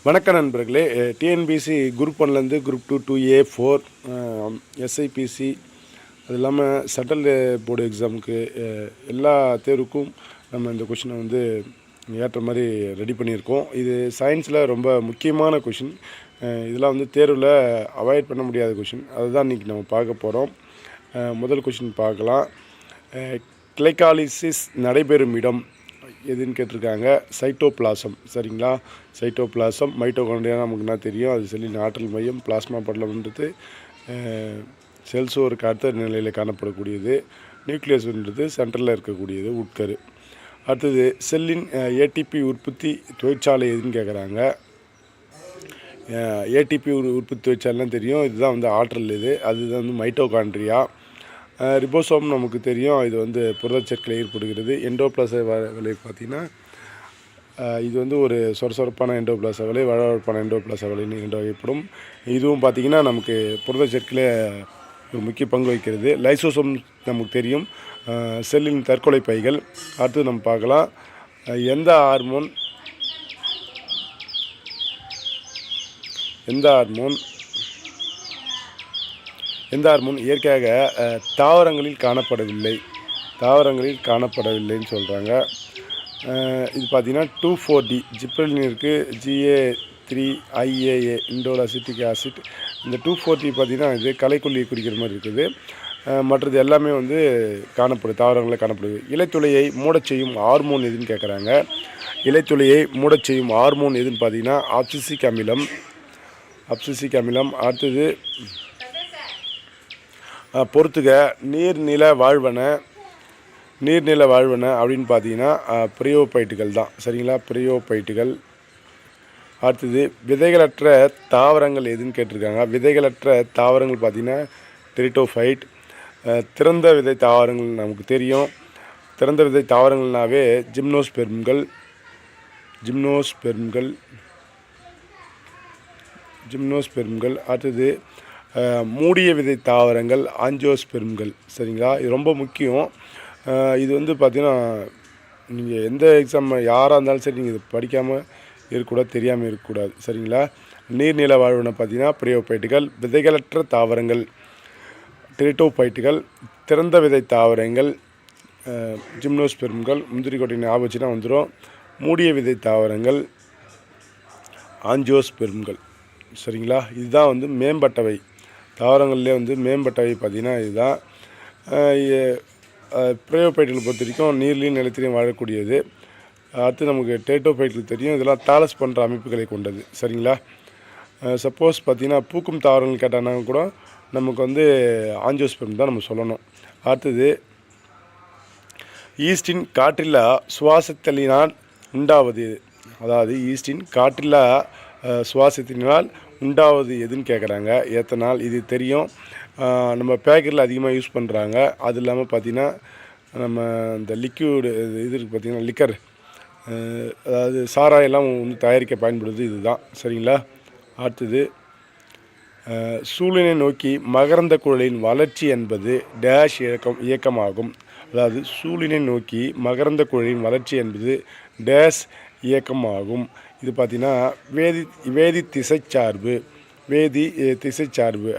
வணக்கம் நண்பர்களே. TNPSC group 1லேருந்து குரூப் 2 2A 4 எஸ்ஐபிசி அது இல்லாமல் சென்ட்ரல் போர்டு எக்ஸாமுக்கு எல்லா தேர்வுக்கும் நம்ம இந்த கொஷினை வந்து ஏற்ற மாதிரி ரெடி பண்ணியிருக்கோம். இது சயின்ஸில் ரொம்ப முக்கியமான கொஷின். இதெல்லாம் வந்து தேர்வில் அவாய்ட் பண்ண முடியாத கொஷின். அதுதான் இன்றைக்கி நம்ம பார்க்க போகிறோம். முதல் கொஷின் பார்க்கலாம். கிளைகாலிசிஸ் நடைபெறும் இடம் எதுன்னு கேட்டிருக்காங்க. சைட்டோபிளாசம். சரிங்களா? சைட்டோபிளாசம், மைட்டோகாண்ட்ரியா நமக்கு என்ன தெரியும், அது செல்லின் ஆற்றல் மையம். பிளாஸ்மா படலம்ன்றது செல்ஸோருக்கு அடுத்த நிலையில் காணப்படக்கூடியது. நியூக்ளியஸ்ன்றது சென்ட்ரலில் இருக்கக்கூடியது, உட்கரு. அடுத்தது செல்லின் ஏடிபி உற்பத்தி தொழிற்சாலை எதுன்னு கேட்குறாங்க. ஏடிபி உற்பத்தி தொழிற்சாலைலாம் தெரியும். இதுதான் வந்து ஆற்றல். அதுதான் வந்து மைட்டோகாண்ட்ரியா. ரிபோசோம் நமக்கு தெரியும், இது வந்து புரதச்சேர்க்கையில் ஏற்படுகிறது. எண்டோபிளாச வலை பார்த்திங்கன்னா இது வந்து ஒரு சொரசொரப்பான எண்டோபிளாச வலை, வழவழப்பான எண்டோபிளாச வலைன்னு இரண்டு வகைப்படும். இதுவும் பார்த்திங்கன்னா நமக்கு புரதச்சேர்க்கையில் ஒரு முக்கிய பங்கு வகிக்கிறது. லைசோசோம் நமக்கு தெரியும், செல்லின் தற்கொலை பைகள். அடுத்து நம்ம பார்க்கலாம். எந்த ஹார்மோன் இயற்கையாக தாவரங்களில் காணப்படவில்லைன்னு சொல்கிறாங்க. இது பார்த்திங்கன்னா 2,4-D ஜிப்ரலின் இருக்குது, GA3IAA இண்டோல் அசிட்டிக் ஆசிட். இந்த 2,4-D பார்த்திங்கன்னா இது களைக்கொல்லியை குறிக்கிற மாதிரி இருக்குது. மற்றது எல்லாமே வந்து தாவரங்களில் காணப்படுது. இலைத்துளையை மூடச் செய்யும் ஹார்மோன் எதுன்னு கேட்குறாங்க. இலைத்துளையை மூடச் செய்யும் ஹார்மோன் எதுன்னு பார்த்திங்கன்னா அப்சிசிக் அமிலம். அடுத்தது பொறுத்துக. நீர்நில வாழ்வன அப்படின்னு பார்த்தீங்கன்னா பிரியோபைட்டுகள் தான். சரிங்களா? பிரியோபைட்டுகள். அடுத்தது விதைகளற்ற தாவரங்கள் எதுன்னு கேட்டிருக்காங்க. விதைகளற்ற தாவரங்கள் பார்த்திங்கன்னா டெரிட்டோஃபைட். திறந்த விதை தாவரங்கள் நமக்கு தெரியும். திறந்த விதை தாவரங்கள்னாவே ஜிம்னோஸ்பெர்ம்கள். அடுத்தது மூடிய விதை தாவரங்கள் ஆஞ்சியோஸ்பெர்ம்கள். சரிங்களா? இது ரொம்ப முக்கியம். இது வந்து பார்த்திங்கன்னா நீங்கள் எந்த எக்ஸாம் யாராக இருந்தாலும் சரி, நீங்கள் இது படிக்காமல் இருக்கக்கூடாது, தெரியாமல் இருக்கக்கூடாது. சரிங்களா? நீர்நில வாழ்வன பார்த்திங்கன்னா பிரியோபைட்டுகள். விதைகளற்ற தாவரங்கள் டெரிட்டோபைட்டுகள். திறந்த விதை தாவரங்கள் ஜிம்னோஸ்பெர்ம்கள். முந்திரி கொட்டை ஞாபகம் வச்சுன்னா வந்துடும். மூடிய விதை தாவரங்கள் ஆஞ்சியோஸ்பெர்ம்கள். சரிங்களா? இதுதான் வந்து மேம்பட்டவை. தாவரங்கள்லேயே வந்து மேம்பட்டவை பார்த்திங்கன்னா இதுதான். பிரியோபைட்டுகளை பொறுத்த வரைக்கும் நீர்லையும் நிலத்திலையும் வாழக்கூடியது. அடுத்து நமக்கு டெரிட்டோபைட்டுகள் தெரியும், இதெல்லாம் தாலஸ் போன்ற அமைப்புகளை கொண்டது. சரிங்களா? சப்போஸ் பார்த்திங்கன்னா பூக்கும் தாவரங்கள் கேட்டாங்கன்னா கூட நமக்கு வந்து ஆஞ்சியோஸ்பெர்ம் தான் நம்ம சொல்லணும். அடுத்தது ஈஸ்டின் காற்றில்லா சுவாசத்தலினால் உண்டாவது. அதாவது ஈஸ்டின் காற்றில்லா சுவாசத்தினால் உண்டாவது எதுன்னு கேட்குறாங்க. ஏத்தனால். இது தெரியும், நம்ம பேக்கரில் அதிகமாக யூஸ் பண்ணுறாங்க. அது இல்லாமல் பார்த்திங்கன்னா நம்ம இந்த லிக்யூடு இது இருக்குது பார்த்திங்கன்னா, லிக்கர், அதாவது சாராயெல்லாம் வந்து தயாரிக்க பயன்படுது. இதுதான். சரிங்களா? அடுத்தது சூழினை நோக்கி மகரந்த குழலின் வளர்ச்சி என்பது டேஷ் இயக்கமாகும். அதாவது சூழினை நோக்கி மகரந்த குழலின் வளர்ச்சி என்பது டேஷ் இயக்கமாகும். இது பார்த்திங்கன்னா வேதி திசைச்சார்பு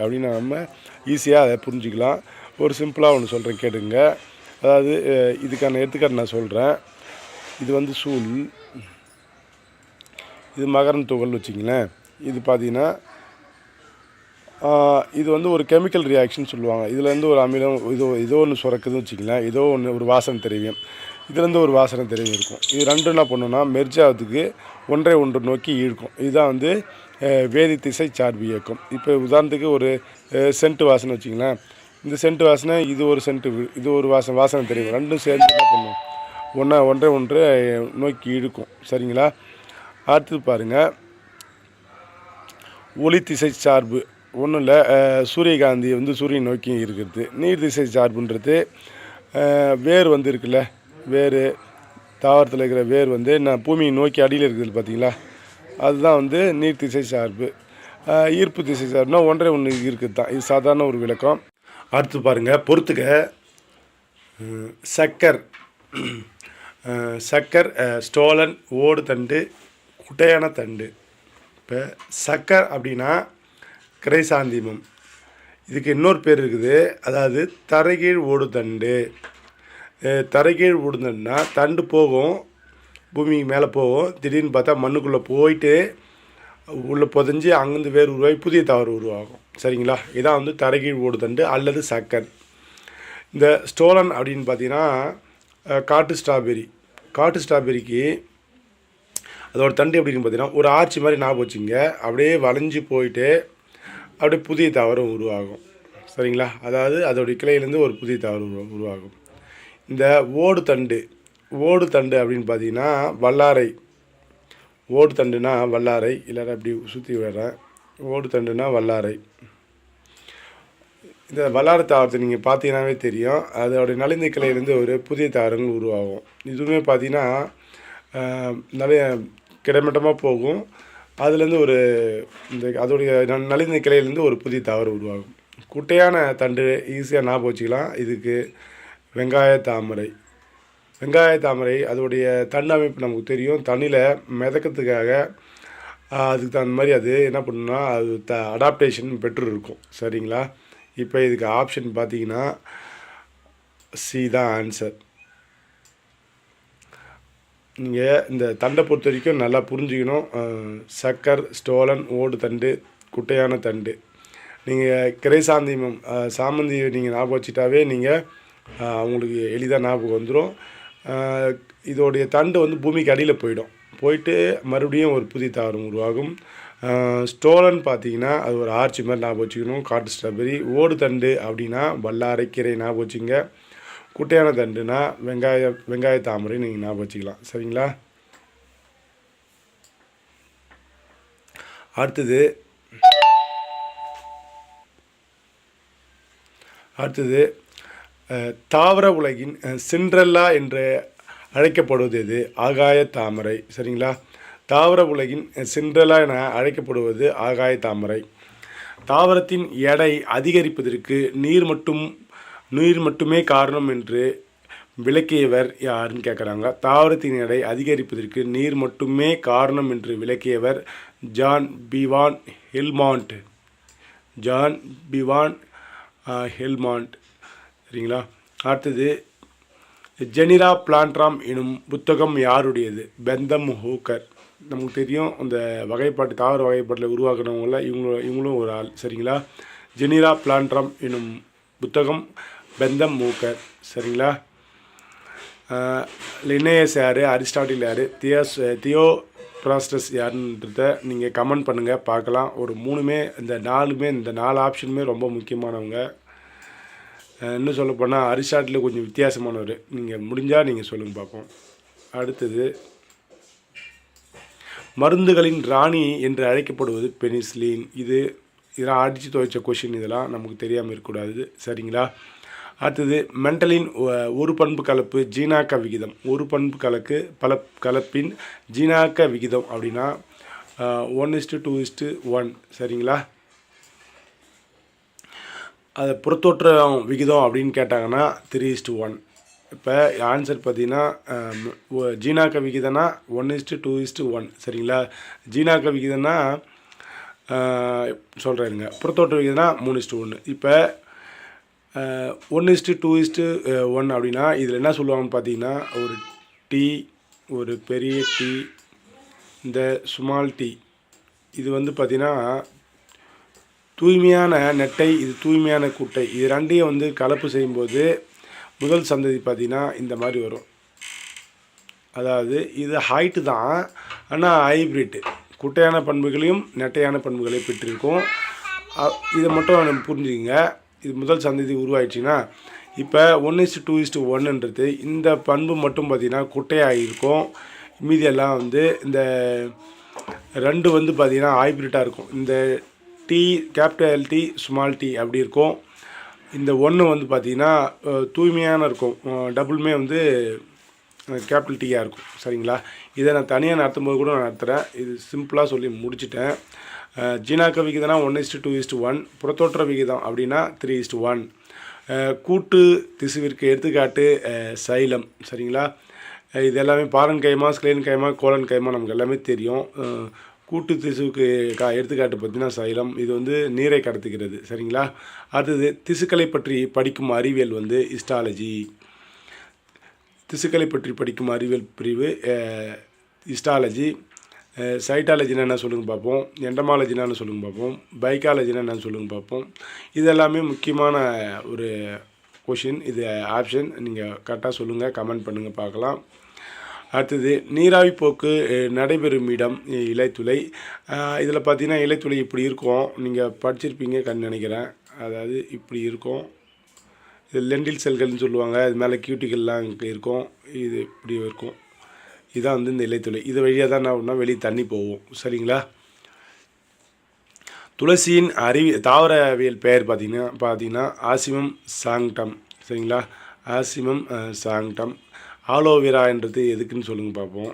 அப்படின்னு நம்ம ஈஸியாக அதை புரிஞ்சிக்கலாம். ஒரு சிம்பிளாக ஒன்று சொல்கிறேன், கேட்டுங்க. அதாவது இதுக்கான எடுத்துக்காட்டு நான் சொல்கிறேன். இது வந்து சூழ், இது மகரந்த துகள் வச்சிங்களேன். இது பார்த்திங்கன்னா இது வந்து ஒரு கெமிக்கல் ரியாக்ஷன் சொல்லுவாங்க. இதுலேருந்து ஒரு அமிலம் ஏதோ ஒன்று சுரக்குதுன்னு வச்சிங்களேன். ஏதோ ஒன்று ஒரு வாசனை திரவியம், இதுலேருந்து ஒரு வாசனை திரவியம் இருக்கும். இது ரெண்டும் என்ன பண்ணுன்னா மெர்ஜ் ஆகிறதுக்கு ஒன்று நோக்கி இழுக்கும். இதுதான் வந்து வேதி திசை சார்பு இயக்கம். இப்போ உதாரணத்துக்கு ஒரு சென்ட்டு வாசனை வச்சிங்களேன். இந்த சென்ட்டு வாசனை, இது ஒரு சென்ட்டு, இது ஒரு வாசனை தெரியும். ரெண்டும் சேர்ந்து என்ன பண்ணும், ஒன்றை நோக்கி இழுக்கும். சரிங்களா? அடுத்து பாருங்கள், ஒளி திசை சார்பு. ஒன்றும் இல்லை, சூரியகாந்தி வந்து சூரியன் நோக்கி இருக்கிறது. நீர் திசை சார்புன்றது வேர் வந்து இருக்குல்ல, வேர் தாவரத்தில் இருக்கிற வேர் வந்து பூமியை நோக்கி அடியில் இருக்குது பார்த்திங்களா, அதுதான் வந்து நீர் திசை சார்பு. ஈர்ப்பு திசை சார்புனா ஒன்று இருக்குது தான். இது சாதாரண ஒரு விளக்கம். அடுத்து பாருங்கள், பொறுத்துக்க. சக்கர், ஸ்டோலன், ஓடு தண்டு, குட்டையான தண்டு. இப்போ சக்கர் அப்படின்னா கிரைசாந்திமம். இதுக்கு இன்னொரு பேர் இருக்குது, அதாவது தரைகீழ் ஓடுதண்டு. தரைகீழ் ஓடுதண்டுனா தண்டு போகும், பூமிக்கு மேலே போகும், திடீர்னு பார்த்தா மண்ணுக்குள்ளே போயிட்டு உள்ளே புதஞ்சி அங்கேருந்து வேறு உருவாகி புதிய தாவர உருவாகும். சரிங்களா? இதான் வந்து தரைகீழ் ஓடுதண்டு அல்லது சக்கர். இந்த ஸ்டோலன் அப்படின்னு பார்த்தீங்கன்னா காட்டு ஸ்ட்ராபெரி. காட்டு ஸ்ட்ராபெரிக்கு அதோட தண்டு எப்படின்னு பார்த்தீங்கன்னா ஒரு ஆர்ச்சி மாதிரி ஞாபகம் வச்சுங்க, அப்படியே வளைஞ்சி போயிட்டு அப்படியே புதிய தாவரம் உருவாகும். சரிங்களா? அதாவது அதோடைய கிளையிலேருந்து ஒரு புதிய தாவரம் உருவாகும். இந்த ஓடு தண்டு அப்படின்னு பார்த்தீங்கன்னா வல்லாரை. ஓடு தண்டுனா வல்லாரை, இல்லைன்னா அப்படி சுற்றி விடுறேன். ஓடு தண்டுனா வல்லாரை. இந்த வல்லாரை தாவரத்தை நீங்கள் பார்த்தீங்கன்னாவே தெரியும், அதோடைய நலிந்த கிளையிலேருந்து ஒரு புதிய தாவரங்கள் உருவாகும். இதுவுமே பார்த்தீங்கன்னா நிறைய கிடைமட்டமாக போகும், அதுலேருந்து ஒரு அதோடைய நலிந்த கிளையிலேருந்து ஒரு புதிய தாவரம் உருவாகும். குட்டையான தண்டு ஈஸியாக ஞாபகம் வச்சுக்கலாம். இதுக்கு வெங்காய தாமரை அதோடைய தண்டு அமைப்பு நமக்கு தெரியும். தண்ணியில் மிதக்கிறதுக்காக அதுக்கு தகுந்த மாதிரி அது என்ன பண்ணுன்னா அது அடாப்டேஷன் பெற்று இருக்கும். சரிங்களா? இப்போ இதுக்கு ஆப்ஷன் பார்த்தீங்கன்னா சி தான் ஆன்சர். நீங்கள் இந்த தண்டை பொறுத்த வரைக்கும் நல்லா புரிஞ்சுக்கணும். சக்கர், ஸ்டோலன், ஓடு தண்டு, குட்டையான தண்டு. நீங்கள் கிரைசாந்திமம் சாமந்தி நீங்கள் ஞாபகம் வச்சுட்டாவே நீங்கள் அவங்களுக்கு எளிதாக ஞாபகம் வந்துடும். இதோடைய தண்டு வந்து பூமிக்கு அடியில் போயிட்டு மறுபடியும் ஒரு புதிய தாவரம் உருவாகும். ஸ்டோலன் பார்த்தீங்கன்னா அது ஒரு ஆர்ச்சி மாதிரி ஞாபகம் வச்சுக்கணும், காட்டு ஸ்ட்ராபெரி. ஓடு தண்டு அப்படின்னா வல்லாரைக்கீரை ஞாபகம் வச்சுங்க. குட்டையான தண்டுனா வெங்காய தாமரை நீங்கள் ஞாபகம் வச்சுக்கலாம். சரிங்களா? அடுத்தது தாவர உலகின் சிண்ட்ரெல்லா என்று அழைக்கப்படுவது எது? ஆகாய தாமரை. சரிங்களா? தாவர உலகின் சிண்ட்ரெல்லா என அழைக்கப்படுவது ஆகாய தாமரை. தாவரத்தின் எடை அதிகரிப்பதற்கு நீர் மட்டுமே காரணம் என்று விளக்கியவர் யாருன்னு கேட்குறாங்க. தாவரத்தின் எடை அதிகரிப்பதற்கு நீர் மட்டுமே காரணம் என்று விளக்கியவர் ஜான் பிவான் ஹெல்மாண்ட். சரிங்களா? அடுத்தது ஜெனிரா பிளான்ட்ராம் எனும் புத்தகம் யாருடையது? Bentham Hooker. நமக்கு தெரியும், அந்த தாவர வகைப்பாட்டில் உருவாக்குனவங்கள இவங்களும் ஒரு ஆள். சரிங்களா? ஜெனிரா பிளான்ட்ராம் எனும் புத்தகம் பெந்தம் ஹூக்கர். சரிங்களா? லினேயஸ் யார், அரிஸ்டாட்டில் யார், தியோப்ராஸ்டஸ் யாருன்றத நீங்கள் கமெண்ட் பண்ணுங்கள், பார்க்கலாம். இந்த 4 ஆப்ஷனுமே ரொம்ப முக்கியமானவங்க. இன்னும் சொல்லப்போனால் அரிஸ்டாட்டில் கொஞ்சம் வித்தியாசமானவர். நீங்கள் முடிஞ்சால் நீங்கள் சொல்லுங்கள் பார்ப்போம். அடுத்தது மருந்துகளின் ராணி என்று அழைக்கப்படுவது பெனிசிலின். இதெல்லாம் அடித்து துவைச்ச கொஷின், இதெல்லாம் நமக்கு தெரியாமல் இருக்கக்கூடாது. சரிங்களா? அடுத்தது மெண்டலின் ஒரு பண்பு கலப்பு ஜீனாக்க விகிதம். ஒரு பண்பு கலப்பின் ஜீனாக்க விகிதம் அப்படின்னா 1:2:1. சரிங்களா? அது புறத்தோற்ற விகிதம் அப்படின்னு கேட்டாங்கன்னா 3:1. இப்போ ஆன்சர் பார்த்தீங்கன்னா ஜீனாக்க விகிதம்னா 1:2:1. சரிங்களா? ஜீனாக்க விகிதம்னா சொல்கிறேங்க, புறத்தோற்ற விகிதம்னா 3:1. இப்போ 1:2:1 அப்படின்னா இதில் என்ன சொல்லுவாங்கன்னு பார்த்தீங்கன்னா ஒரு பெரிய டீ, இந்த ஸ்மால் டீ. இது வந்து பார்த்தீங்கன்னா தூய்மையான நெட்டை, இது தூய்மையான குட்டை. இது ரெண்டையும் வந்து கலப்பு செய்யும்போது முதல் சந்ததி பார்த்திங்கன்னா இந்த மாதிரி வரும். அதாவது இது ஹைட்டு தான், ஆனால் ஹைப்ரிட்டு. குட்டையான பண்புகளையும் நெட்டையான பண்புகளையும் பெற்றிருக்கும். இதை மட்டும் நம்ம புரிஞ்சுக்கிங்க. இது முதல் சந்ததி உருவாயிடுச்சுன்னா இப்போ 1:2:1ன்றது இந்த பண்பு மட்டும் பார்த்திங்கன்னா குட்டையாக இருக்கும். மீதியெல்லாம் வந்து இந்த 2 வந்து பார்த்திங்கன்னா ஹைப்ரிட்டாக இருக்கும். இந்த T, capital T, small T அப்படி இருக்கும். இந்த 1 வந்து பார்த்திங்கன்னா தூய்மையான இருக்கும். டபுளுமே வந்து கேபிட்டல் டியாக இருக்கும். சரிங்களா? இதை நான் தனியாக நடத்தும்போது கூட நான் நடத்துகிறேன். இது சிம்பிளாக சொல்லி முடிச்சிட்டேன். ஜீனாக்க விகிதம்னா 1:2:1. புறத்தோற்ற விகிதம் அப்படின்னா 3:1. கூட்டு திசுவிற்கு எடுத்துக்காட்டு சைலம். சரிங்களா? இது எல்லாமே பாரன் கைமா, ஸ்க்லேன் கைமா, கோலன் கைமா நமக்கு எல்லாமே தெரியும். கூட்டு திசுவுக்கு எடுத்துக்காட்டு பார்த்தீங்கன்னா சைலம். இது வந்து நீரை கடத்துகிறது. சரிங்களா? அடுத்தது திசுக்களை பற்றி படிக்கும் அறிவியல் வந்து ஹிஸ்டாலஜி. திசுக்களை பற்றி படிக்கும் அறிவியல் பிரிவு ஹிஸ்டாலஜி. சைட்டாலஜினா என்ன சொல்லுங்க பார்ப்போம். எண்டமாலஜினா என்ன சொல்லுங்க பார்ப்போம். பைக்காலஜினா என்ன சொல்லுங்க பார்ப்போம். இது எல்லாமே முக்கியமான ஒரு கொஷின். இது ஆப்ஷன். நீங்கள் கரெக்டாக சொல்லுங்கள், கமெண்ட் பண்ணுங்கள் பார்க்கலாம். அடுத்தது நீராவி போக்கு நடைபெறும் இடம் இலைத்துளை. இதில் பார்த்தீங்கன்னா இலைத்துளை இப்படி இருக்கும். நீங்கள் படிச்சிருப்பீங்க நினைக்கிறேன். அதாவது இப்படி இருக்கும். இது லெண்டில் செல்கள்னு சொல்லுவாங்க. இது மேலே கியூட்டிகள்லாம் இருக்கும். இது இப்படி இருக்கும். இதுதான் வந்து இந்த இலைத்துளை. இது வழியாக தான் என்ன பண்ணால் வெளியே தண்ணி போகும். சரிங்களா? துளசியின் தாவரவியல் பெயர் பார்த்தீங்கன்னா ஆசிமம் சாங்டம். சரிங்களா? ஆசிமம் சாங்டம். ஆலோவேரான்றது எதுக்குன்னு சொல்லுங்கள் பார்ப்போம்.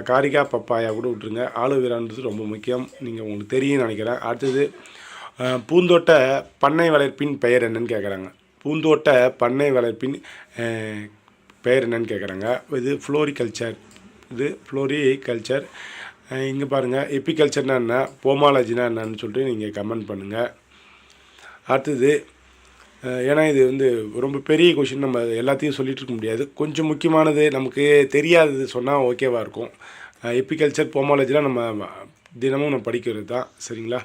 காரிகா பப்பாயா கூட விட்டுருங்க. ஆலோவேரான்றது ரொம்ப முக்கியம். நீங்கள் உங்களுக்கு தெரியும்னு நினைக்கிறேன். அடுத்தது பூந்தோட்ட பண்ணை வளர்ப்பின் பெயர் என்னன்னு கேட்குறாங்க. பூந்தோட்ட பண்ணை வளர்ப்பின் பெயர் என்னன்னு கேட்குறாங்க. இது ஃப்ளோரிகல்ச்சர். இது ஃப்ளோரிகல்ச்சர். இங்கே பாருங்கள், எப்பிகல்ச்சர்னா என்ன, போமாலஜினா என்னன்னு சொல்லிட்டு நீங்கள் கமெண்ட் பண்ணுங்கள். அடுத்தது ஏன்னா இது வந்து ரொம்ப பெரிய கொஷின், நம்ம எல்லாத்தையும் சொல்லிகிட்டு இருக்க முடியாது. கொஞ்சம் முக்கியமானது நமக்கு தெரியாதது சொன்னால் ஓகேவாக இருக்கும். எப்பிகல்ச்சர் போமாலஜிலாம் நம்ம தினமும் நம்ம படிக்கிறது தான். சரிங்களா?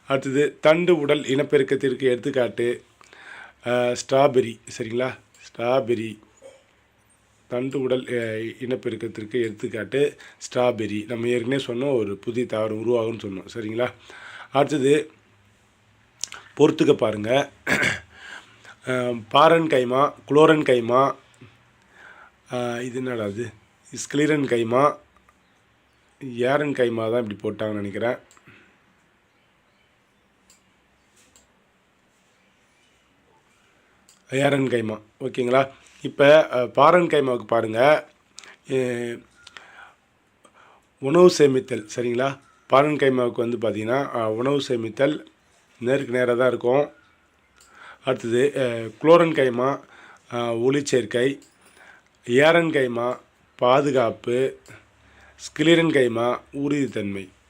அடுத்தது தண்டு உடல் இனப்பெருக்கத்திற்கு எடுத்துக்காட்டு ஸ்ட்ராபெரி. சரிங்களா? ஸ்ட்ராபெரி. தண்டு உடல் இனப்பெருக்கத்திற்கு எடுத்துக்காட்டு ஸ்ட்ராபெரி. நம்ம ஏற்கனவே சொன்னோம், ஒரு புதிய தாவரம் உருவாகும்னு சொன்னோம். சரிங்களா? அடுத்தது பொறுத்துக்க பாருங்கள். பாரன் கைமா, குளோரன் கைமா, இது என்னடா அது, ஸ்கிலிரன் கைமா, ஏரன் கைமா தான் இப்படி போட்டாங்கன்னு நினைக்கிறேன். ஏரன் கைமா. ஓகேங்களா? இப்போ பாரன் கைமாவுக்கு பாருங்கள், உணவு சேமித்தல். சரிங்களா? பாரன் கைமாவுக்கு வந்து பார்த்திங்கன்னா உணவு சேமித்தல் நேருக்கு நேராக தான் இருக்கும். அடுத்தது குளோரன் கைமா ஒளிச்சேர்க்கை, ஏரன் கைமா பாதுகாப்பு, ஸ்கிலிரன் கைமா உறுதித்தன்மை.